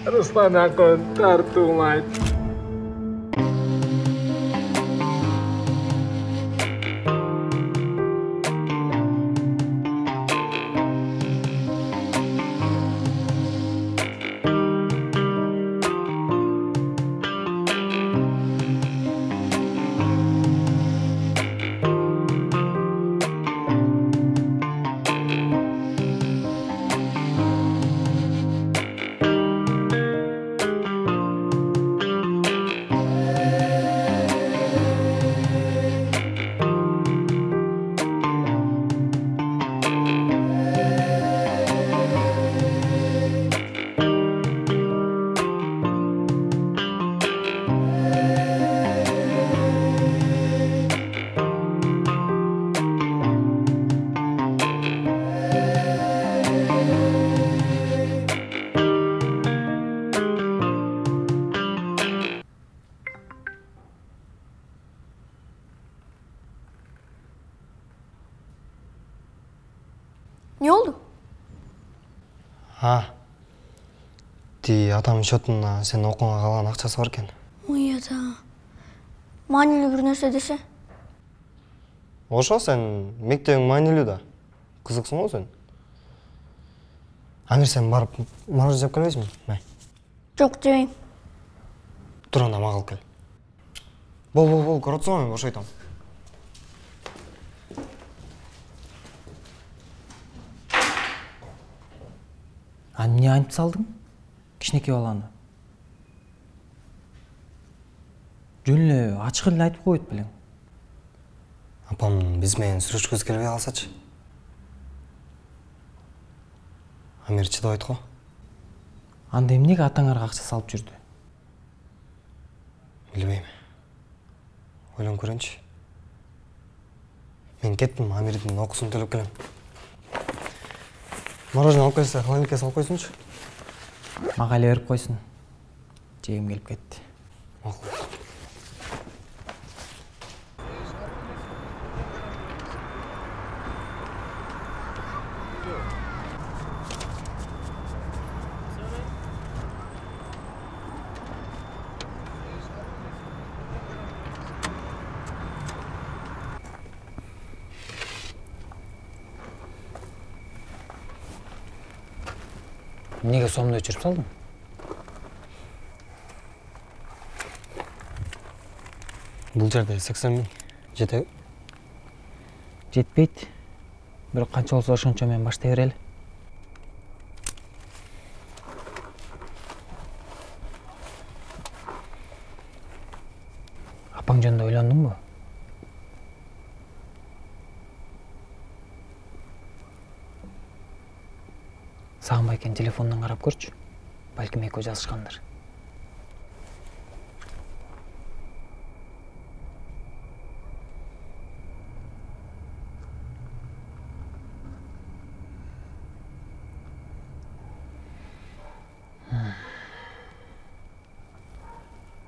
Руслан акын тартуулайт. Ne oldu? Ha. Атамдын счетуна сен окууга калган акчасы бар экен. Ой, ата. Маанилүү бир нерсе десе. Ошо сен мектебиң маанилүү да. Кызыксың го сен. Амир сен барып мороженое жеп келбейсиңби? Май. Жок, жебейм. Тур анда мага алып кел. Бол, көрөт соң мен бошойтам. Эмне айтып салдың? Кичинекей баланы. Жөн эле ачык эле айтып койбойт белең. Апам биз менен сүрүшкүсү келбей калсачы. Амир чыдабайт го. Анда эмнеге атаңарга акча салып жүрдү? Билбейм. Ойлонуп көрөңчү. Мен кеттим, Амирдин окуусун төлөп келем. Мороженое алып келсе, холодильникке салып койсунчу. Мага эле берип койсун. Жегим келип кетти. Макул. Эмнеге сомду өчүрүп салдың? Бул жерде 80 миң жетеби? Жетпейт. Бирок канча болсо ошончо мен баштай берели. Апаң жөнүндө ойлондуңбу? Сагынбай экен, телефондон карап көрчү. Балким экөө жазышкандыр.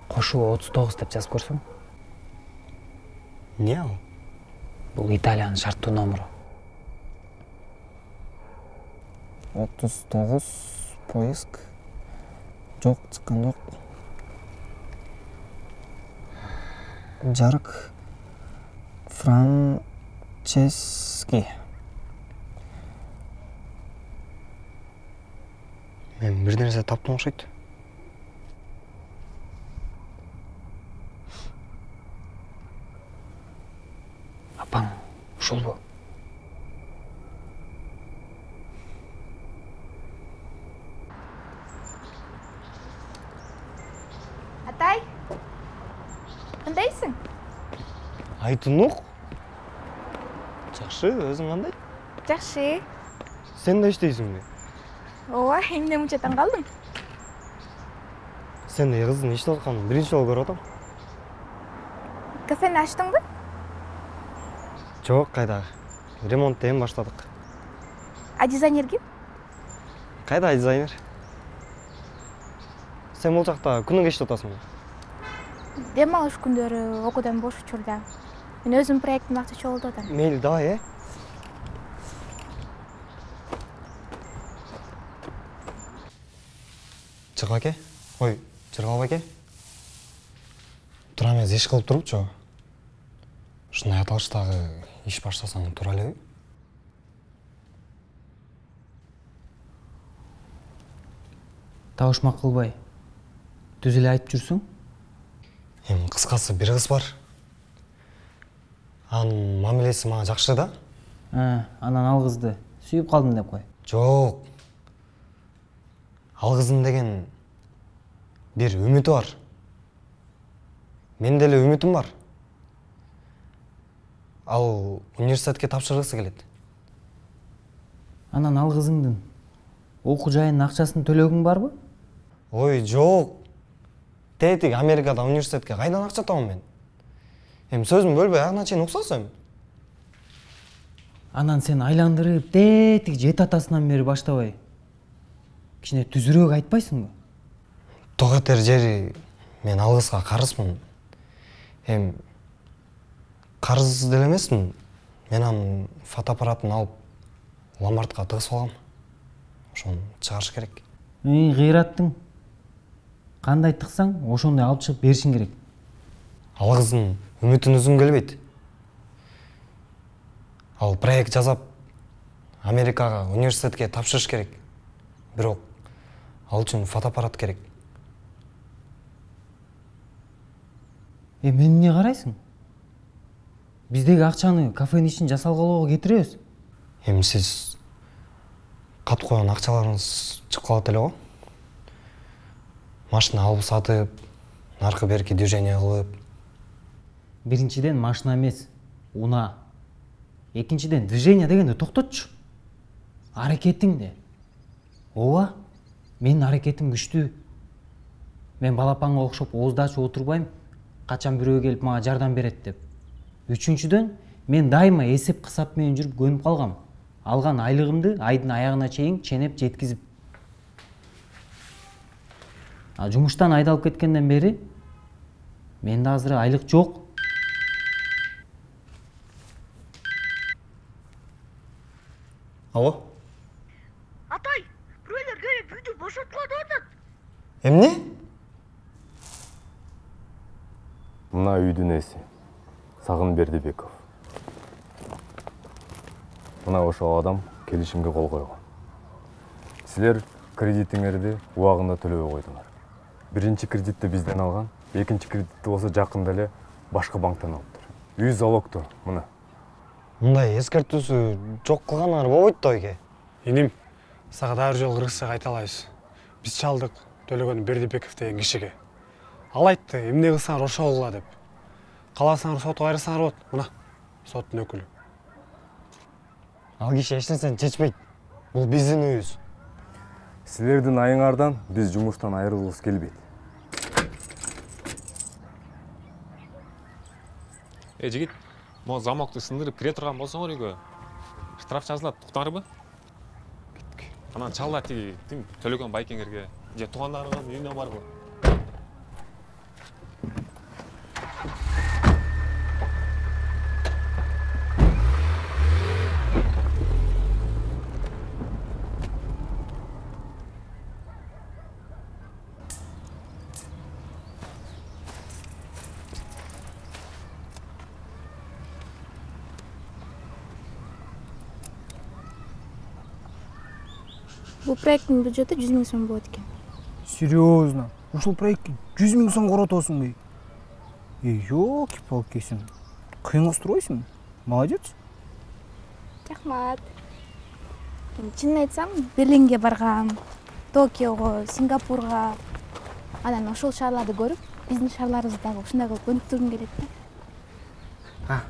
Кошуу 39 деп жазып көрсөң. Не ал? Бул Италиянын шарттуу номеру. 39 поиск. Жок, чыккан жок. Жарык Франчески. Мен бир нерсе таптым окшойт. Апаң ушулбу? Атай, кандайсың? Айтынук. Жакшы, өзүң кандай? Жакшы. Сен да иштейсиңби? Ооба, эмне мынча таң калдың? Сен да кыздын иштеп атканын биринчи жолу көрүп атам. Кафени ачтыңбы? Жок, кайда. Ремонтту эми баштадык. А дизайнер ким? Кайда дизайнер? Сен бул жакта күнүгө иштеп атасыңбы? Дем алыш күндөрү окуудан бош учурда. Мен өзүм проектин акча болуп атам. Мейли, давай, Жыргал аке. Ой, Жыргал аке. Тура эмес иш кылып турупчу. Ушундай аталыштагы иш баштасаң туура элеби? Табышмак кылбай. Түз эле айтып жүрсүң? Эми кыскасы бир кыз бар. Анын мамилеси мага жакшы да. Анан ал кызды сүйүп калдым деп кой. Жок. Ал кыздын деген бир үмүтү бар. Мен деле үмүтүм бар. Ал университетке тапшыргысы келет. Анан ал кызыңдын окуу жайынын акчасын төлөгүң барбы? Ой, жок. Тетик Америкада университетке кайдан акча табам мен? Эми сөзүм бөлбөй аягына чейин уксасым. Анан сен айландырып тетик жет атасынан бери баштабай. Кичине түзүрөөк айтпайсыңбы? Тогатер жери мен ал кызга карызмын. Эми карыз деле эмесмин. Мен анын фотоаппаратын алып ломбардка тыгызып алгам. Ошону чыгарыш керек. Кыйраттың. Кандай тыксаң, ошондой алып чыгып беришиң керек. Ал кыздын үмүтүн үзгүм келбейт. Ал проект жасап Америкага университетке тапшырыш керек. Бирок ал үчүн фотоаппарат керек. Мен эмне карайсың? Биздеги акчаны кафенин ишин жасалгалоого кетиребиз. Эми сиз катып койгон акчаларыңыз чыгып калат эле го. Машина алып сатып, наркы берки движение кылып. Биринчиден машина эмес, уна. Экинчиден движение дегенди токтотчу. Аракетиңди. Ооба, менин аракетим күчтүү. Мен балапанга окшоп оозду ачып отурбайм, качан бирөө келип мага жардам берет деп. Үчүнчүдөн, мен дайыма эсеп кысап менен жүрүп көнүп калгам. Алган айлыгымды айдын аягына чейин ченеп жеткизип. Жумуштан айдалып кеткенден бери менде азыр айлык жок. Алло? Атай, біреулер келіп үйді босатылады атат. Эмне? Мына үйдүн эси Сагын Бердибеков. Мына ошол адам келишимге кол койгон. Силер кредитиңерди убагында төлөбөй койдуңар. Биринчи кредитти бизден алган, экинчи кредитти болсо жакында эле башка банктан алыптыр. Үй залогту мына. Мындай эскертүүсү жок кылганыңар болбойт да эке. Иним, сага дагы бир жолу кыргызча кайталайбыз. Биз чалдык Төлөгөн Бердибеков деген кишиге. Ал айтты, эмне кылсаңар ошол кыла деп. Кааласаңар сотко кайрысаңар болот. Мына, соттун өкүлү. Ал киши эч нерсени чечпейт. Бул биздин үйүбүз. Силердин айыңардан биз жумуштан айрылгыбыз келбейт. Жигит, mo замокты сындырып кире турган болсоңор үйгө штраф жазылат, уктаңарбы? Анан чалла тиги Төлөгөн байкеңерге же туугандарыңардын үйүнө барбы? Бул проекттин бюджети 100 000 сом болот экен. Серьезно? Ушул проектке 100 000 сом коротосуң бе? Ёлки-палки сен. Кыйын устройсуң. Молодец. Рахмат. Чынын айтсам, Берлинге баргам, Токиого, Сингапурга. Анан ошол шаарларды көрүп, биздин шаарларыбызды дагы ушундай кылып өнүктүргүм келет да.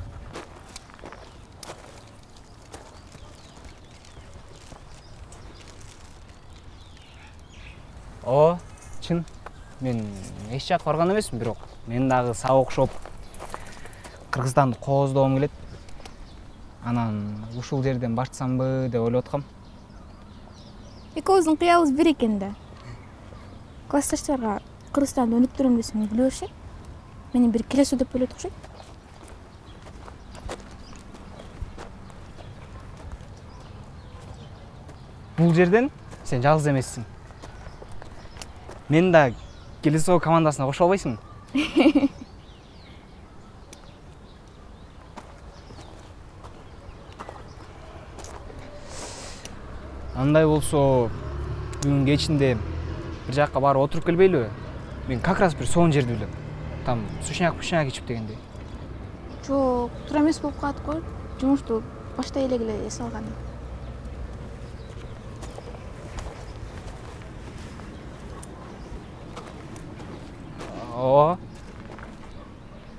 О, чын. Мен эч жак барган эмесмин, бирок мен дагы сага окшоп Кыргызстанды кооздогум келет. Анан ушул жерден баштасамбы деп ойлоп аткам. Экөөбүздүн кыябыбыз бир экен да. Классташтарга Кыргызстанды өнүктүрөм десем күлө беришет. Мени бир келесүү деп ойлойт окшойт. Бул жерден сен жалгыз эмессиң. Мен да келесоо командасына кошо албайсың? Андай болсо, бүгүн кечинде бир жакка барып отуруп келбейлиби? Мен как раз бир сонун жерди билем. Там сушняк ичип дегендей. Жок, туура эмес болуп калат го. Жумушту баштай эле эс алган. Ооба.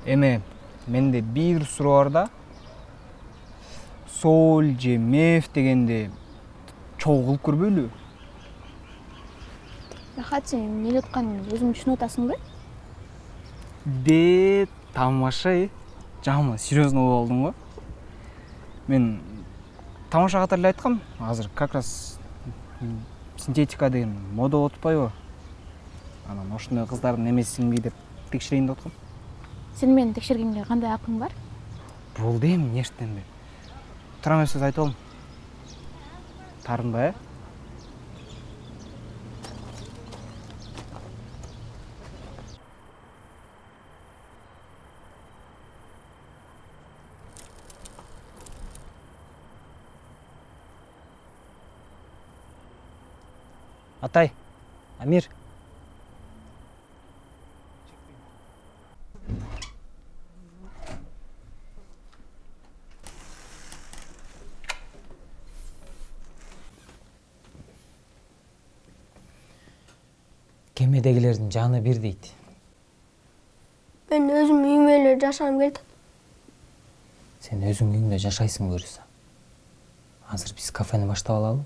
Эме, менде бир суроо бар да. Сол же меф дегенде чогуу кылып көрбөйлүбү? Рахат, сен эмне деп атканыңды өзүң түшүнүп атасыңбы? Тамаша, жаман серьезно болуп алдың го. Мен тамаша катары эле айткам, азыр как раз синтетика деген мода болуп атпайбы? Анан ошондой кыздардын эмесиңби деп текшерейин деп аткам. Сен мени текшергенге кандай акың бар? Болду эми, нештенби? Туура эмес сөз айтып алдым. Тарынба, Атай, Амир. Кемедегилердин жаны бир дейт. Мен өзүм үйүмө эле жашагым келет. Сен өзүң үйүңдө жашайсың буюрса. Азыр биз кафени баштап алалы.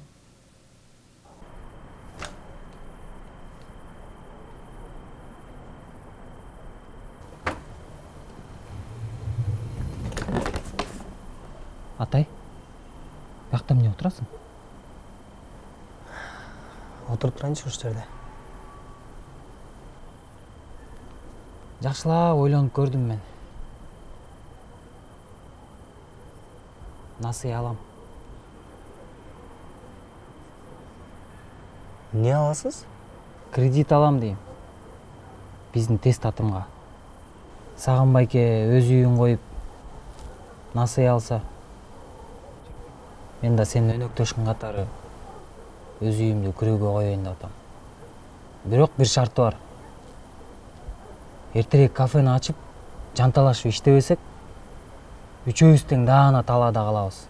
Атай, бияқта эмне отурасың? Отуруп турайынчы ушул жерде. Жакшылап ойлонуп көрдүм мен. Насый алам. Не аласыз? Кредит алам дейм. Биздин тест атымга. Сагын байке өз үйүн коюп насый алса, мен да сенин өнөктөшүң катары өз үйүмдү күрөөгө коеюн деп атам. Бирок бир шарты бар. Эртерээк кафени ачып, жанталашып иштебесек, үчөөбүз тең даана талаада калабыз.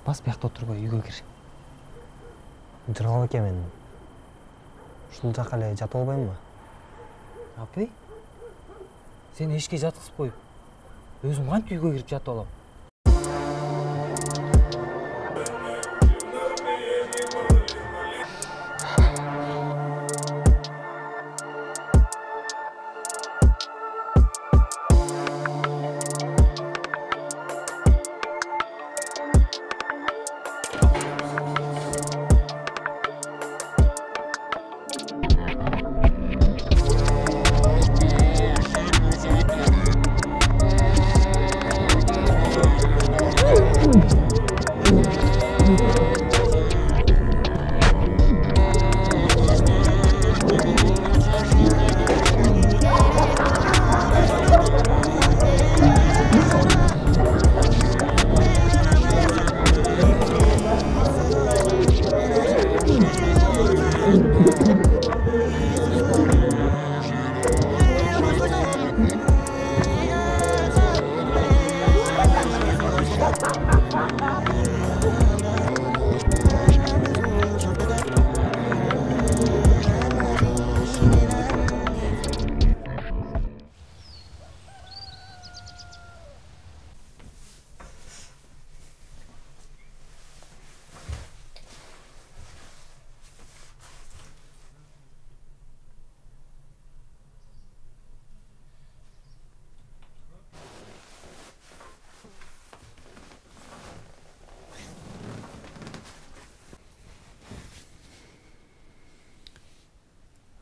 Бас биякта отурбой үйгө кир. Жыргал эке, мен ушул жака эле жатып албаймынбы? Апый, сени эшикке жаткызып коюп, өзүм кантип үйгө кирип жатып алам?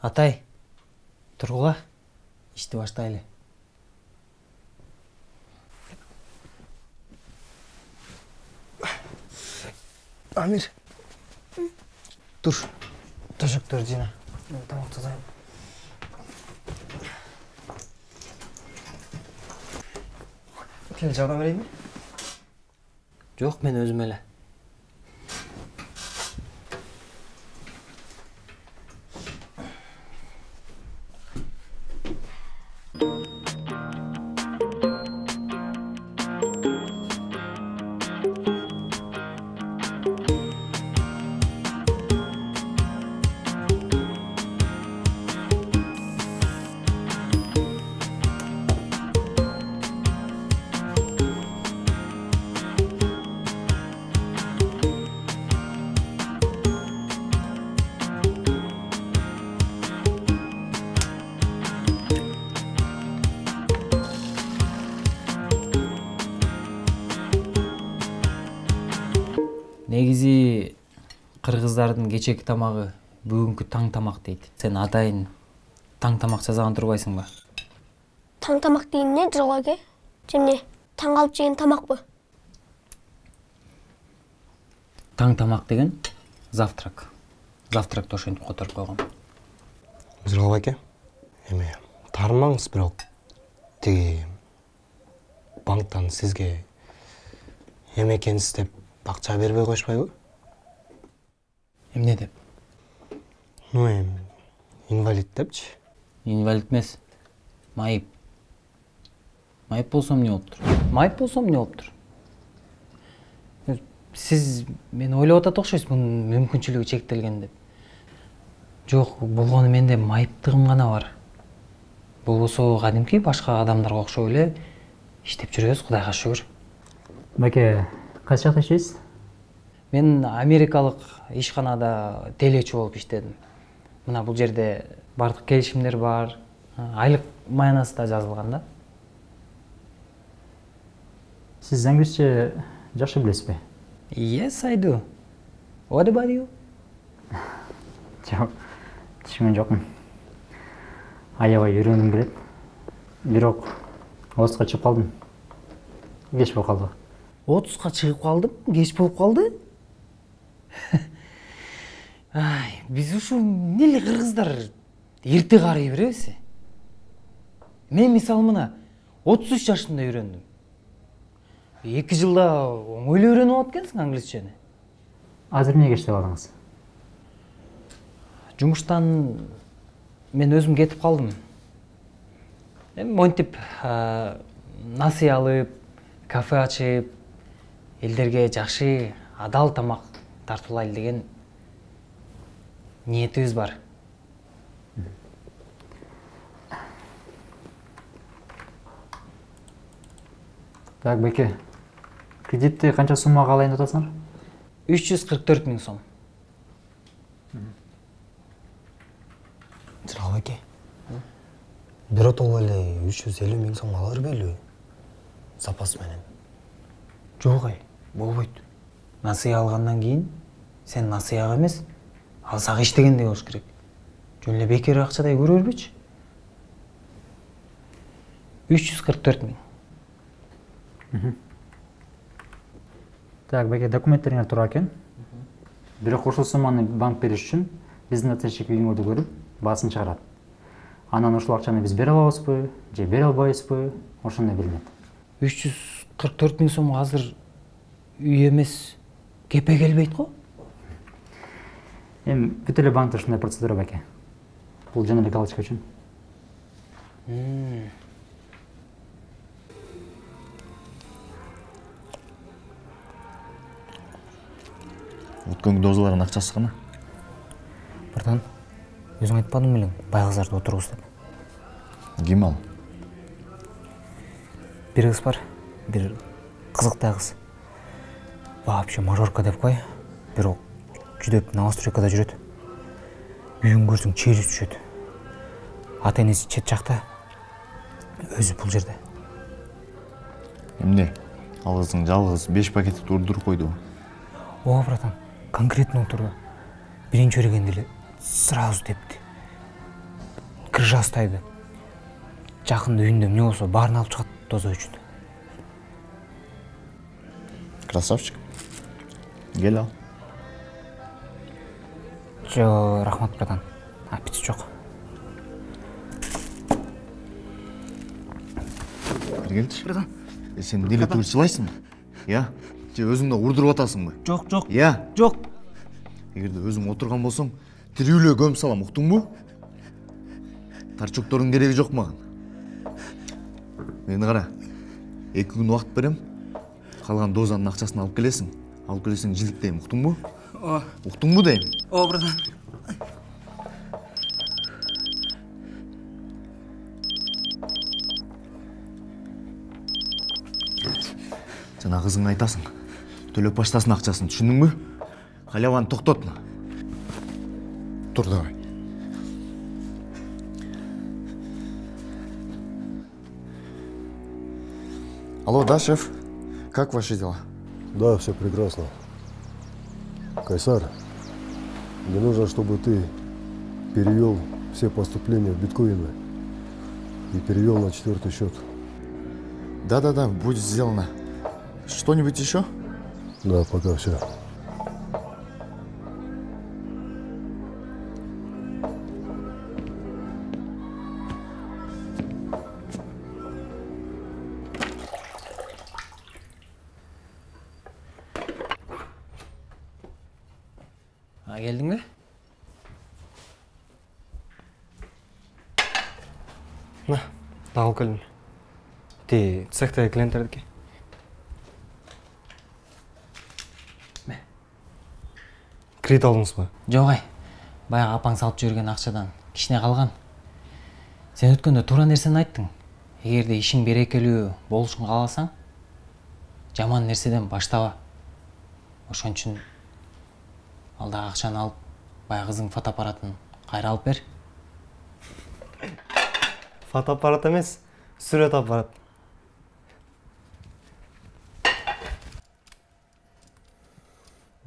Атай, тургула, ишти баштайлы. Амир, Dur. Төшөктөр жина. Мен тамак тазайын. Кел жардам берейинби? Жок, мен өзүм эле. Негизи кыргыздардын кечээки тамагы бүгүнкү таң тамак дейт. Сен атайын таң тамак жасаган турбайсыңбы? Таң тамақ деген не Жыргал аке? Жемне таң алып жеген тамақпы? Таң тамак деген завтрак. Завтракты ошентип которуп койгон. Жыргал аке. Эми таарынмаңыз, бирок тиги банктан сизге эме экенсиз деп акча бербей коюшпайбы? Эмне деп? Ну эми инвалид депчи. Инвалид эмес. Майып. Майып болсом эмне болуптур? Майып болсом эмне болуптур? Сиз мени ойлоп атат окшойсуз, мунун мүмкүнчүлүгү чектелген деп. Жок, болгону менде майыптыгым гана бар. Болбосо кадимки башка адамдарга окшоп эле иштеп жүрөбүз, Кудайга шүгүр. Баке, кайсы жакта иштейсиз? Мен америкалык ишканада телечи болуп иштедим. Мына бул жерде бардык келишимдер бар, айлык маянасы да жазылган да. Сиз англисче жакшы билесизби? Yes, I do. What about you? Жок, түшүнгөн жокмун. Аябай үйрөнгүм келет. Бирок отузга чыгып калдым. Кеч болуп калды. 30га чыгып калдым, кеч болуп калды. Ай, биз ушу эмнели кыргыздар эрте карый беребиз? Мен мисалы мына 33 жашымда үйрөндүм. 2 жылда оңойлуу үйрөнүп алып экенсиң англисчени. Азыр эмнеге иштеп алдыңыз? Жумуштан мен өзүм кетип калдым. Монтип насый алып, кафе ачып, элдерге жакшы, адал тамак тартуулайлы деген ниетибиз бар. Так, Беке, кредитти канча суммага алайын деп атасыңар? 344 000 сом. Жыргал аке. Биротоло эле 350 000 сом ала бербейлиби? Запас менен. Жок ай, болбойт. Насыя алгандан кийин сен насыяга эмес, алсак иштегендей болуш керек. Жөн эле бекер акчадай көрө бербечи. 344 000. Так, Беке, документтериңер туура экен. Бирок ушул сумманы банк бериш үчүн биздин оценщик үйүңөрдү көрүп, баасын чыгарат. Анан ушул акчаны биз бере алабызбы, же бере албайбызбы, ошондой билинет. 344 000 сом азыр үй эмес, кепе келбейт го? Эми бүт эле банкта ушундай процедура, Беке. Бул жана эле галочка үчүн. Өткөнгү дозалардын акчасы кана? Братан, өзүң айтпадың белең, бай кыздарды отургуз деп. Ким ал? Бир кыз бар, бир кызыктай кыз. Вообще мажорка деп кой, бирок жүдөп новостройкада жүрөт. Үйүн көрсөң челюсть түшөт. Ата энеси чет жакта, өзү бул жерде. Эмне? Ал кыздың жалгыз 5 пакетти турдуруп койдубу? Ооба, братан, конкретно отурду. Биринчи көргөндө эле сразу депти. Крыша астайды. Жакында үйүндө эмне болсо баарын алып чыгат доза үчүн. Красавчик. Кел ал. Жо, рахмат, братан. Аппетит жоқ. Келші. Братан. Сен деле түгіл сылайсың ба? Я? Же өзіңді ұрдырып атасың ба? Жоқ. Я? Жоқ. Егерде өзің отырған болсаң, тіреулі көм салам, ұқтың бұл? Тарчоктордың керегі жоқ маған. Мені қара, 2 күн уақыт берем, қалған дозаның ақшасын алып келесің жиліктейм, ұқтың бұл? Ұқтың бұл дейм? О, братан. Жана қызың айтасың, төлеп баштасын ақшасын, түшіндің бі? Халяваны тоқтатма. Тұр давай. Алло, да, шеф? Как ваши дела? Да, все прекрасно. Кайсар, мне нужно, чтобы ты перевел все поступления в биткоины и перевел на 4-й счет. Да, будет сделано. Что-нибудь еще? Да, пока все. Келдің бе? На, алып келдім. Ти цехтегі клиенттердікі. Кредит алдыңыз ба? Жоқ, баяғы апаң салып жүрген ақшадан кішіне қалған. Сен өткенде тура нәрсені айттың. Егерде ішің берекелі болушын қаласаң, жаман нәрседен баштаба. Ошон үчүн алдағы ақшаны алып, бая қызың фотоаппаратын қайра алып бер. Фотоаппарат емес, сурет аппарат.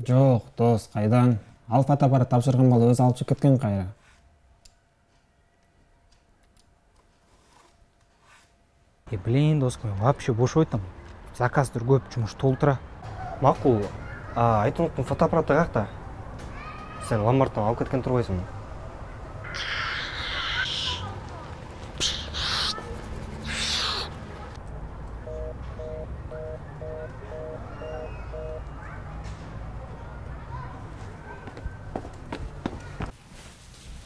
Жоқ, дос, қайдан? Ал фотоаппарат тапшырған болды, өзі алып шығып кеткен қайра. Блин, дос, мен вообще бош ойтам. Заказдар көп, жұмыс толтыра. Мақұл, айтып ұмыттым, фотоаппаратты қақта? Сен ломбардтан алып кеткен тұрғайсың.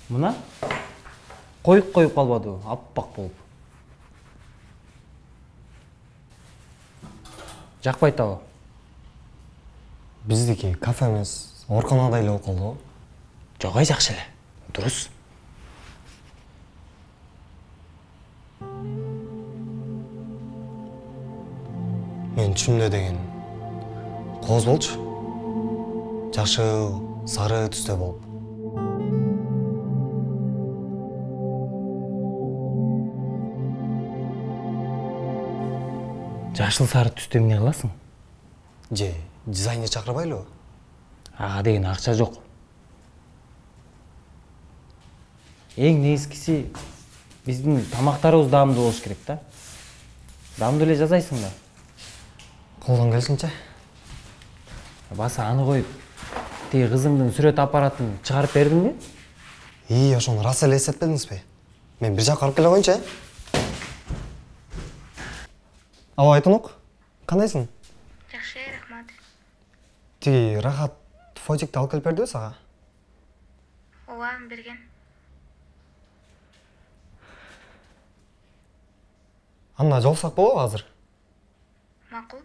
Мұна? Қойып қалбады, аппақ болып. Жақпай тауы. Біздеке кафе емес, орқанадайлы болып қалды ғой. Жоғай жақшылы. Дұрыс. Мен түшімде деген қоз болчу. Жашыл, сары түсте болып. Жашыл сары түсте не қыласың? Же, дизайнер шақырбайлы? Аға деген ақша жоқ. Ең негізгісі біздің тамақтарымыз дамды болуш керек та. Дамды эле жасайсың да. Қолдан келсинче. Баса аны қойып, тей қызыңдың сурет аппаратын шығарып бердің бе? Ошоны рас эле эсептедиңиз бе? Мен бир жакка алып келе коеюнчу. Алло, Айтынок, кандайсың? Жакшы, рахмат. Тиги Рахат фотикти алып келип бердиби сага? Ооба, берген. Анда жолсак болобу азыр? Макул,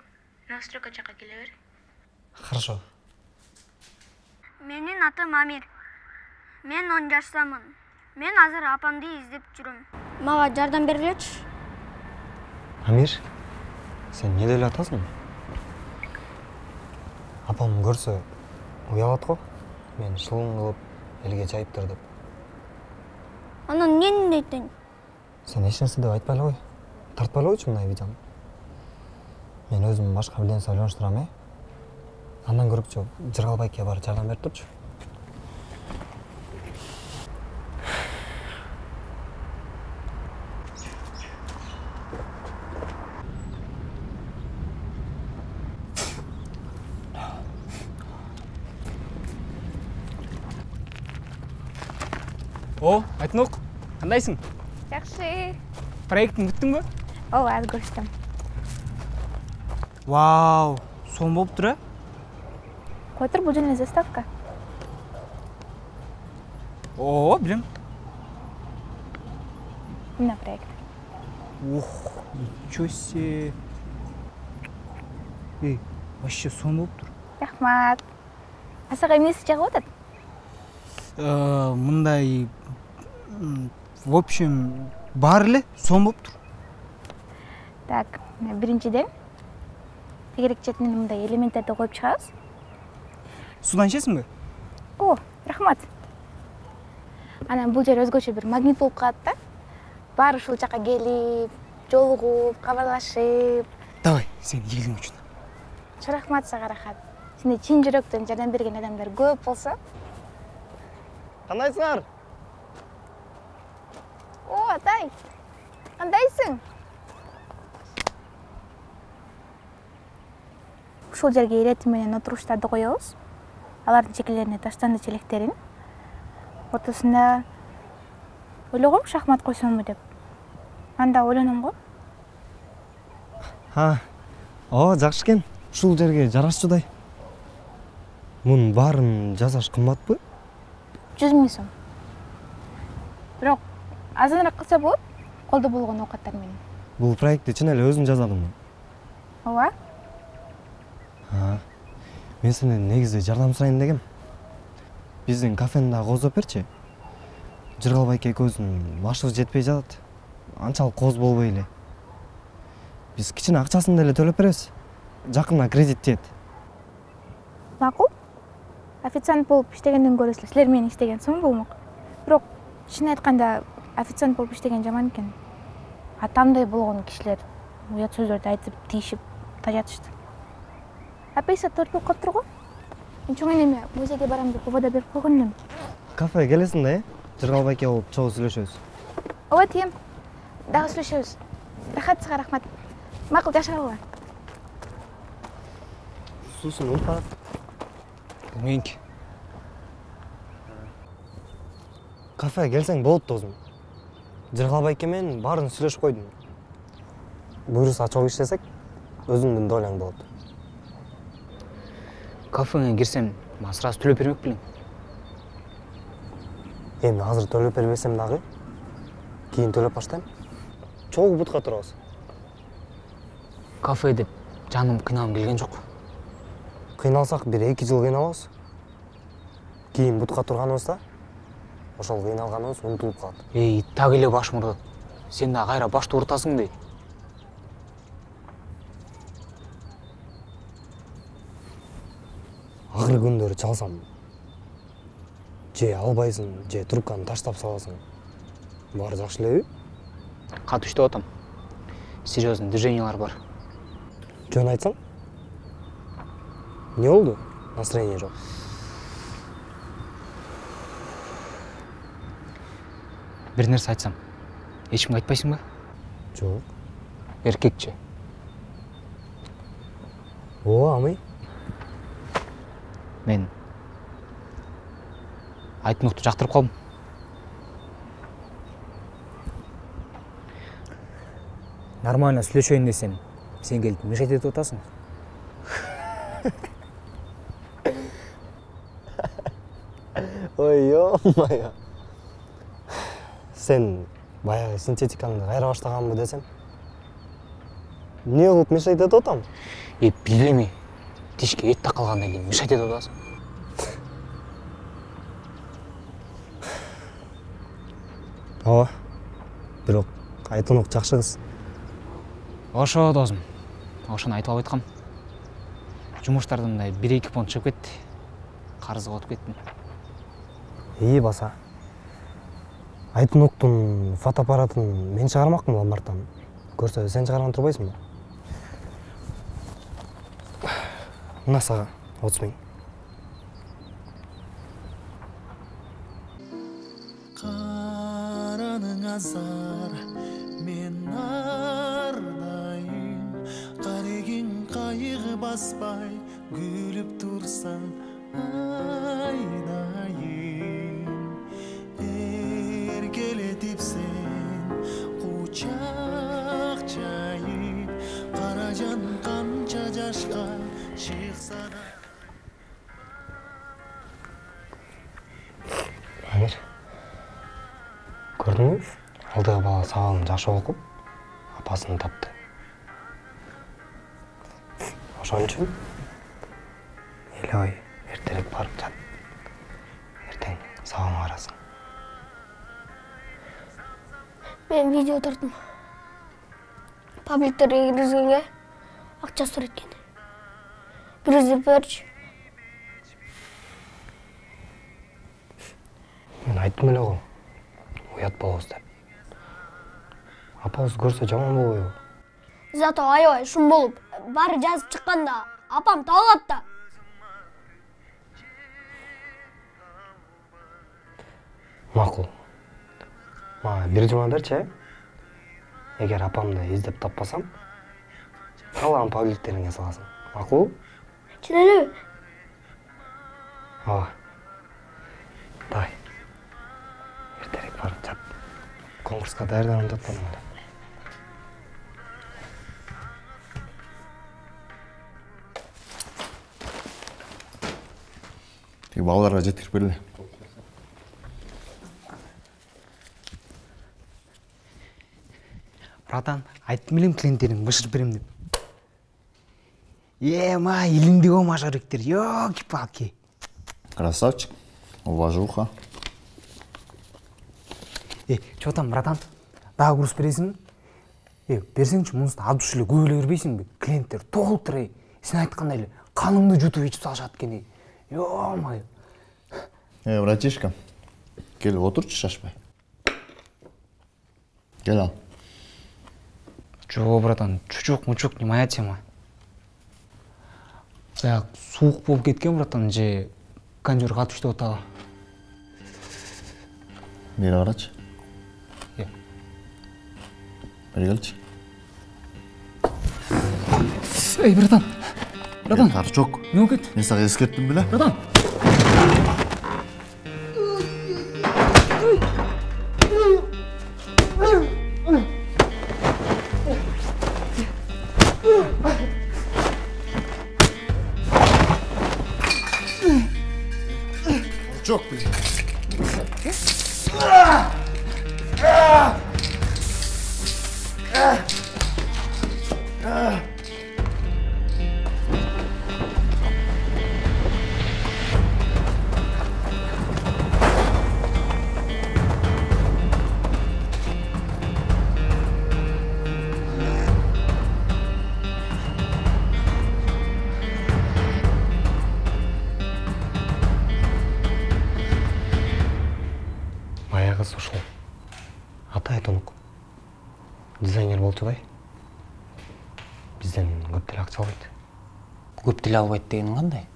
настройка жакка келе бер. Хорошо. Менин атым Амир. Мен 10 жаштамын. Мен азыр апамды издеп жүрөм. Мага жардам бергилечи. Амир, сен эмне деле атасың? Апам көрсө уялат го. Мен шылың кылып элге чайыптыр деп. Анан эмнени дейт? Сен эч нерсе деп айтпай эле кой. Тартпай эле койчу мындай видеону. Мен өзүм башка бир нерсе ойлонуштурам, Андан көрүкчү Жыргалбайке барып жардам берип турчу. О, Айтнук, кандайсың? Жакшы. Проекттин бүттүңбү? Ооба, аз көрүштүм. Вау, сом болуптур э? Кой тур, бул жана заставка. О, билем. Мына проект. Ох, ничего себе. Вообще сом болуптур. Рахмат. Асага эмнеси жагып атат? Мындай в общем баары эле сом болуптур. Так, биринчиден тегерек четине мындай элементтерди коюп чыгабыз. Судан ичесиңби? О, рахмат. Анан бул жер өзгөчө бир магнит болуп калат да. Баары ушул жака келип, жолугуп, кабарлашып. Давай, сен ийгилигиң үчүн. Рахмат сага, Рахат. Сенде чын жүрөктөн жардам берген адамдар көп болсо. Кандайсыңар? О, атай. Кандайсың? Ушул жерге ирети менен отуруштарды коебуз. Алардын чекелерине таштанды челектерин. Ортосунда ойлогом шахмат койсомбу деп. Анда ойлоном го. Жакшы экен. Ушул жерге жарашчудай. Мунун баарын жасаш кымбатпы? 100 000 сом. Бирок азыныраак кылса болот, колдо болгон оокаттар менен. Бул проектти чын эле өзүң жаздыңбы? Ооба. Мен сенден негизи жардам сурайын дегем. Биздин кафени дагы кооздоп берчи. Жыргал байке экөөбүздүн башыбыз жетпей жатат. Анчалык кооз болбой эле. Биз кичине акчасын деле төлөп беребиз. Жакында кредит тиет. Макул. Официант болуп иштегенден көрө силер менен иштеген соң болмок. Бирок чын айтканда официант болуп иштеген жаман экен. Атамдай болгон кишилер уят сөздөрдү айтып, тийишип тажатышты. Апайса тортуп калыптыр го. Мен чоң энеме музейге барам деп убада берип койгон элем. Кафеге келесиң да, Жыргал байке болуп чогуу сүйлөшөбүз. Ооба, тием. Дагы сүйлөшөбүз. Рахат сага рахмат. Макул, жакшы калгыла. Суусун унутпа. Менки. Кафеге келсең болот досум. Жыргал байке менен баарын сүйлөшүп койдум. Буйруса чогуу иштесек, өзүңдүн доляң болот. Кафеге кирсем, мага сразу төлөп бермек белең. Эми азыр төлөп бербесем дагы, кийин төлөп баштайм. Чогуу бутка турабыз. Кафе деп жаным кыйналгым келген жок. Кыйналсак 1-2 жыл кыйналабыз. Кийин бутка турганыбызда ошол кыйналганыбыз унутулуп калат. Так эле баш мурдат. Сен да кайра башты уртасың дейт. Агыр күндөрү чалсам, же албайсың, же трубканы таштап саласың. Баары жакшы элеби? Катуу иштеп атам. Серьезный движениялар бар. Жөн айтсаң? Не болду? Настроение жок. Бир нерсе айтсам, эч кимге айтпайсыңбы? Жок. Эркекче. Ооба, амый. Мен Айтнукту жактырып калдым. Нормально сүйлөшөйүн десем, сен келип мешайт этип атасың. Ой, ё-моё. Сен баягы синтетикаңды кайра баштаганбы десем? Не кылып мешайт этип атам? Билбейм. Тишке эт такалгандан кийин мешайт этип атасың. Ооба. Бирок Айтнук жакшы кыз. Ошо досум. Ошону айтып алып айткам. Жумуштардан мындай 1-2 фонд чыгып кетти. Карызга отуп кеттим. Баса. Айтнуктун фотоаппаратын мен чыгармакмын ломбардтан. Көрсө сен чыгарган турбайсыңбы? Мына сага 30 000. Караның азар, мен ардайым, карегин кайгы баспай, күлүп турсаң айдайым. еркелетипсің құшақ жайып қаражан қанша жашқа шықса да. Амир, көрдің бе? Алдағы бала сабағын жақсы оқып, апасын тапты. Ошон үчүн элебай эртерээк барып жат. Эртең сабагыңа барасың. Мен видео тарттым. Пабликтерге киргизгенге акча сурайт экен. Бир іздеп берчи. Мен айттым эле го. Уят болобуз деп. Апабыз көрсө жаман болбойбу? Зато аябай шум болуп, баары жазып чыкканда апам табылат да. Макул. Мага бир жума берчи. Эгер апамды издеп таппасам, калаган пабликтериңе саласың. Макул? Чын элеби? Ооба. Давай. Эртерээк барып жат. Конкурска даярданып жатпадың эле. Тек балаларға жеткіріп берле. Братан, айттым элем клиенттерин бышырып берем деп. Ма, илиндиги мажориктер, ёлки-палки. Красавчик, уважуха. Чё там, братан? Дагы курс бересиңби? Берсеңчи, мунусу азбыш эле көп эле бербейсиңби? Клиенттер толтур. Сен айткандай эле каныңды жутуп ичип салышат экен. Ё-май. Братишка, кел отурчу, шашпай. Кел ал. Жо, братан, чучук-мучук не моя тема. Баягы суук болуп кеткен, братан, же кондер катып иштеп атабы? Бери карачы. Бери келчи. Эй, братан. Братан. Тарчок. Не болуп кетти? Мен сага эскерттим беле? Братан. Çok bile. Баягы ушул Атай Тонук дизайнер болчудай. Бизден көп деле акча албайт. Көп деле албайт дегениң кандай?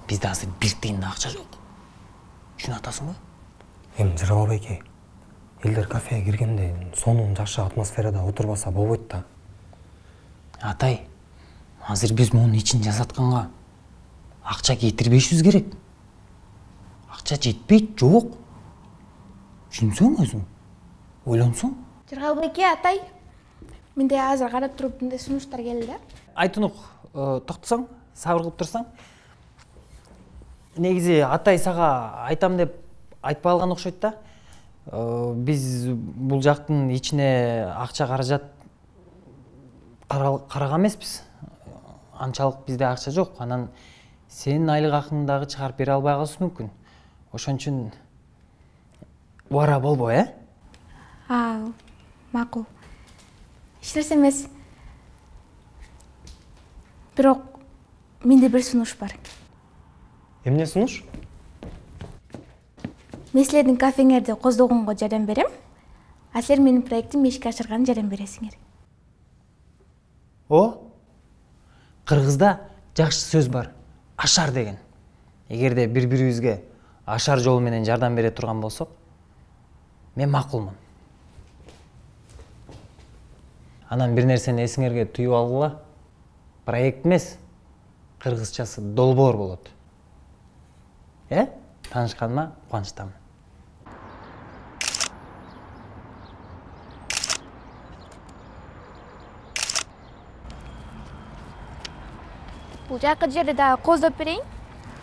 Бизде азыр бир тиын да акча жок. Шуну атасыңбы? Эми Жыргал байке, элдер кафеге киргенде сонун жакшы атмосферада отурбаса болбойт да. Атай, азыр биз мунун ичин жасатканга акча кетирбешибиз керек. Акча жетпейт, жок. Түшүнсөң өзүң, ойлонсоң. Жыргал байке, Атай, менде азыр карап туруп мындай сунуштар келди да. Айтунук, токтосоң, сабыр кылып турсаң. Негизи Атай сага айтам деп айтпай калган окшойт да. Биз бул жактын ичине акча каражат караган эмеспиз. Анчалык бизде акча жок. Анан сенин айлык акыңдагы чыгарып бере албай калышы мүмкүн. Ошон үчүн убара болбо, Макул. Эч нерсе эмес. Бирок менде бир сунуш бар. Эмне сунуш? Мен силердин кафеңерди коздогонго жардам берем, а силер менин проектимди ишке ашырганга жардам бересиңер. Кыргызда жакшы сөз бар. Ашар деген. Эгерде бири-бирибизге ашар жолу менен жардам бере турган болсок, мен макулмун. Анан бир нерсени эсиңерге түйүп алгыла. проект эмес, кыргызчасы долбоор болот. Таанышканыма кубанычтамын. Бул жакы жерди дагы кооздоп берейин.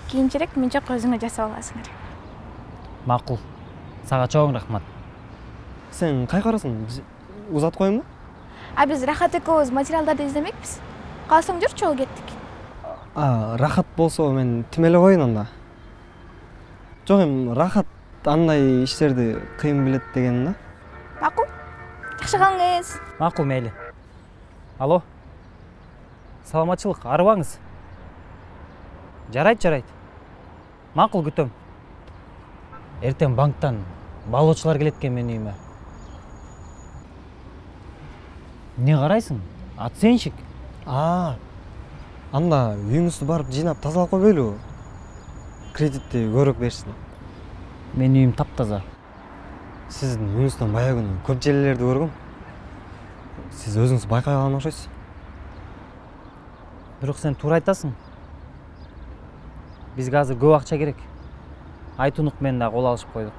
Кийинчерээк мен жок өзүңөр жасап аласыңар. Макул. Сага чоң рахмат. Сен кайкарасың? Узатып коеюнбу? Биз Рахат экөөбүз материалдарды издемекпиз. Калсаң жүрчү, чогуу кеттик. Рахат болсо мен тим эле коеюн анда. Жок Рахат андай иштерди кыйын билет деген да. Макул. Жакшы калыңыз. Макул, мейли. Алло. Саламатчылык, арыбаңыз. Жарайт. Макул, күтөм. Эртең банктан баалоочулар келет экен менин үйүмө. Не карайсың? Атсеншик. Анда үйүңүздү барып жыйнап тазалап койбойлу. Кредитти көбүрөөк беришsin. Менин үйүм таптаза. Сиздин үйүңүздөн бая күнү көп желелерди көргөм. Сиз өзүңүз байкай алган окшойсуз. Бирок сен туура айтасың. Бизге азыр көп акча керек. Айтунук менен да кол алышып койдук.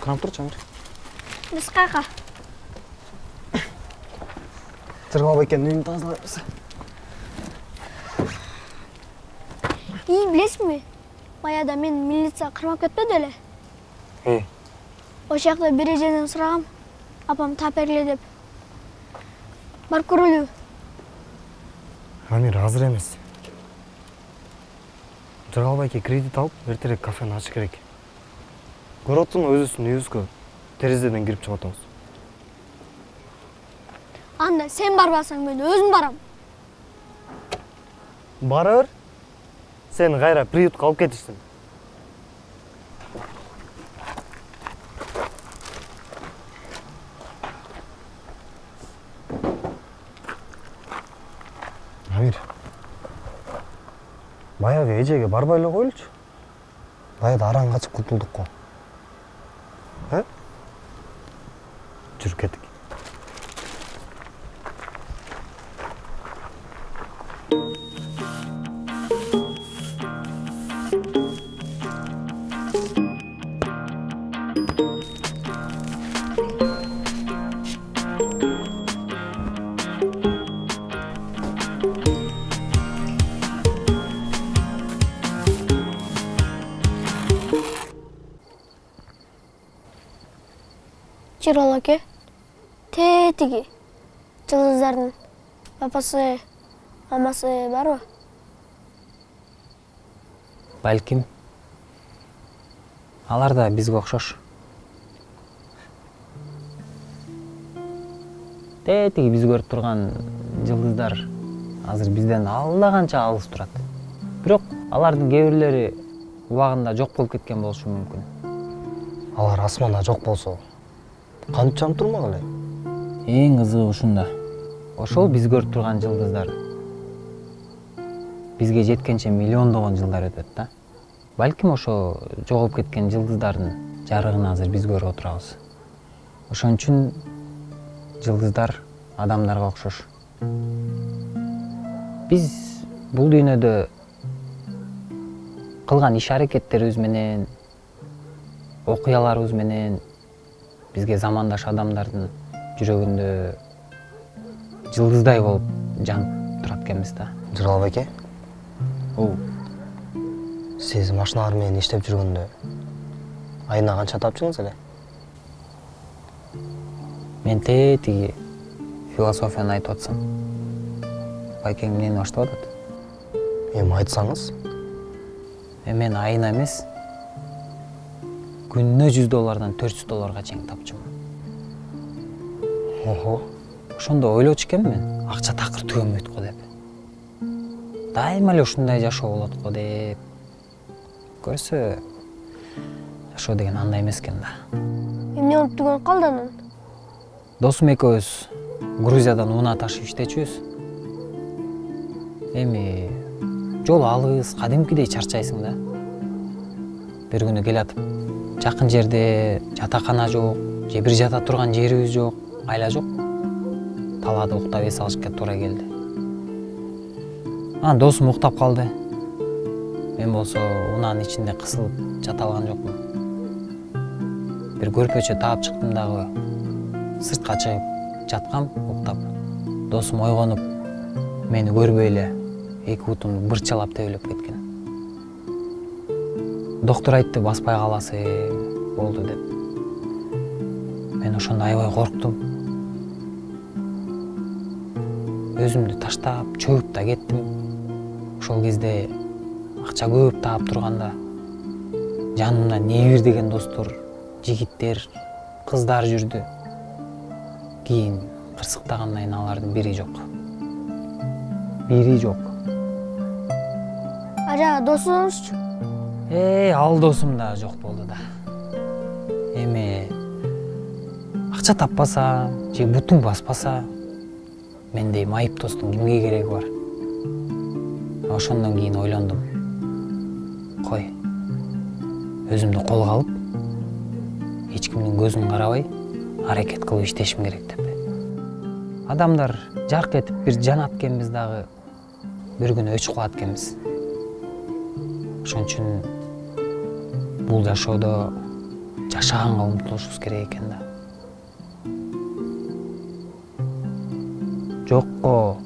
Карап турчу, Амир. Биз кайка? Жыргал байкенин үйүн тазалайбыз. Билесизби? Баягыда мен милиция кырмап кетпеди эле? Ошол жакта бир эжеден сурагам, апам таап бергиле деп. Барып көрөлүбү? Амир, азыр эмес. Жыргал байке кредит алып, эртерээк кафени ачыш керек. Көрүп атсың, өзүбүздүн үйүбүзгө терезеден кирип чыгып атабыз. Анда сен барбасаң мен өзүм барам. Бара бер. Сен кайра приютка алып кетишсиң. Амир. Баягы эжеге барбай эле коелучу. Баягыда араң качып кутулдук го. Жүрүп кеттик. Жыргал аке, тетиги жылдыздардын папасы, мамасы барбы? Балким. Алар да бизге окшош. Тетиги биз көрүп турган жылдыздар азыр бизден алда канча алыс турат. Бирок алардын кээ бирлери убагында жок болуп кеткен болушу мүмкүн. Алар асманда жок болсо, кантип жанып турмак эле? Эң кызыгы ушунда. Ошол биз көрүп турган жылдыздар бизге жеткенче миллиондогон жылдар өтөт да. Балким ошо жоголуп кеткен жылдыздардын жарыгын азыр биз көрүп отурабыз. Ошон үчүн жылдыздар адамдарга окшош. Биз бул дүйнөдө кылган иш-аракеттерибиз менен, окуяларыбыз менен бизге замандаш адамдардын жүрөгүндө жылдыздай болуп жанып турат экенбиз да. Жыргал байке? Сиз машиналар менен иштеп жүргөндө айына канча тапчыңыз эле? Мен тетиги философияны айтып атсам, байкең эмнени баштап атат? Эми айтсаңыз? Мен айына эмес, күнүнө $100 $400 чейин тапчумун. Ошондо ойлочу экенмин, акча такыр түгөнбөйт го деп. Дайыма эле ушундай жашоо болот го деп. Көрсө, жашоо деген андай эмес экен да. Эмне болуп түгөнүп калды анан? Досум экөөбүз Грузиядан унаа ташып иштечүбүз. Эми жол алыс, кадимкидей чарчайсың да. Бир күнү келатып, жакын жерде жатакана жок, же бир жата турган жерибиз жок, айла жок. Талаада уктап эс алышка туура келди. Анан досум уктап калды. Мен болсо унаанын ичинде кысылып жата алган жокмун. Бир көрпөчө таап чыктым дагы сыртка чыгып жаткам уктап. Досум ойгонуп, мени көрбөй эле эки бутумду бырчалап тебелеп кеткен. Доктор айтты, баспай каласың болду деп. Мен ошондо аябай корктум. Өзүмдү таштап, чөгүп да кеттим. Ошол кезде акча көп таап турганда жанымда Небир деген достор, жигиттер, кыздар жүрдү. Кийин кырсыктагандан кийин алардын бири жок. Бири жок. Ара досуңузчу? Ал досум да жок болду да. Эми акча таппаса, же бутуң баспаса, мендей майып достун кимге кереги бар? Ошондон кийин ойлондум. Кой, өзүмдү колго алып, эч кимдин көзүн карабай, аракет кылып иштешим керек деп. Адамдар жарк этип бир жанат экенбиз дагы, бир күнү өчүп калат экенбиз. Ошон үчүн бул жашоодо жашаганга умтулушубуз керек экен да. Жокко.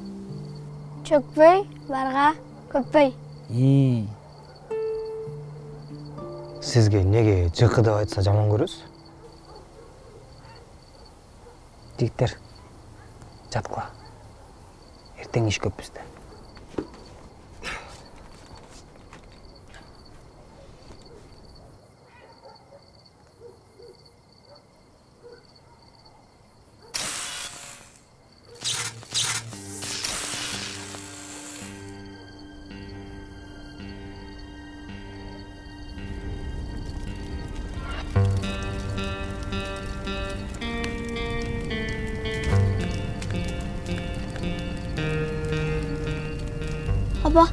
Чөкпөй, барга көппөй. Сизге неге жыкы деп айтса жаман көрөсүз? Жигиттер, жаткыла. Эртең иш көп бизде. Aba,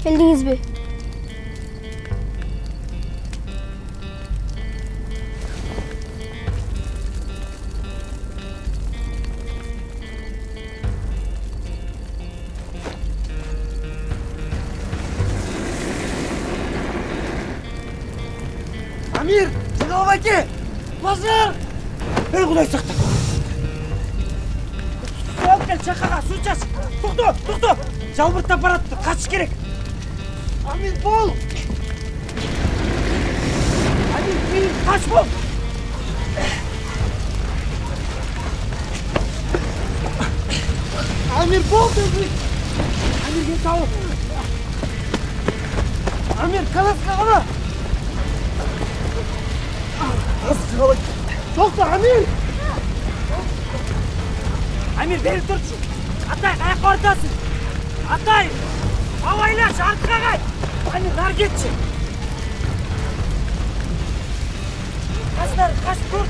geldingizби? Амир, Жигалов аке! Базар! Ey Құдай сақтап! Су алып кел, шақаға, су шаш! Тоқта! Жалбырттап баратты, қашыш керек! Амир, бол! Амир, кейін қаш бол! Амир, бол! Амир, кен тауы! Амир, қаласқа қала! Тоқта, Амир! Амир, бері тұршы! Атай, қаяққа ортасың! Атай! Авайлаш, артқа қай! Амир, нар кетші! Қашдар, қаш, тұр!